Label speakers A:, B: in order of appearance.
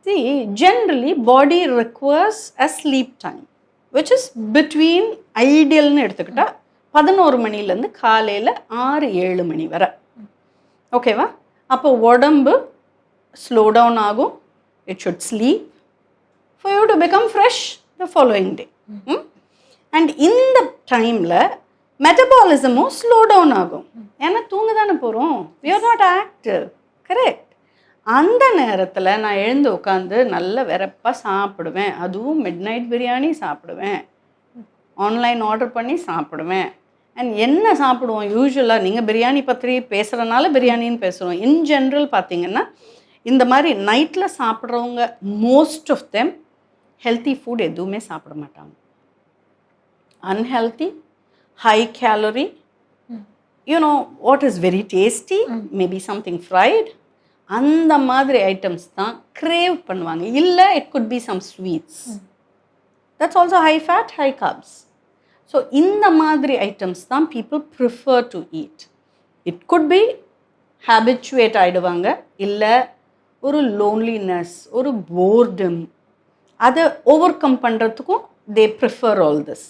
A: See, generally body requires a sleep time which is between idealனு எடுத்துக்கிட்டா 11 மணிலேருந்து காலையில் 6-7 மணி வரை. ஓகேவா? அப்போ உடம்பு ஸ்லோ டவுன் ஆகும். It should sleep for you to become fresh the following day. And இந்த டைமில் மெட்டபாலிசமும் ஸ்லோ டவுன் ஆகும். ஏன்னா தூங்க தானே போகிறோம். we are not active. Correct. அந்த நேரத்தில் நான் எழுந்து உட்காந்து நல்ல வெறப்பாக சாப்பிடுவேன். அதுவும் மிட்நைட் பிரியாணி சாப்பிடுவேன், ஆன்லைன் ஆர்டர் பண்ணி சாப்பிடுவேன். அண்ட் என்ன சாப்பிடுவோம் யூஸ்வலாக? நீங்கள் பிரியாணி பற்றி பேசுகிறனால பிரியாணின்னு பேசுகிறோம். இன் ஜென்ரல் பார்த்தீங்கன்னா இந்த மாதிரி நைட்டில் சாப்பிட்றவங்க most of them healthy food எதுவுமே சாப்பிட மாட்டாங்க. Unhealthy, high calorie, you know what is very tasty, maybe something fried, அந்த மாதிரி ஐட்டம்ஸ் தான் crave பண்ணுவாங்க. இல்லை it could be some sweets. That's also high fat, high carbs. So இந்த மாதிரி ஐட்டம்ஸ் தான் people prefer to eat. It could be habituate ஆகிடுவாங்க, இல்லை ஒரு loneliness, ஒரு boredom, அதை ஓவர் கம் பண்ணுறதுக்கும் they prefer all this.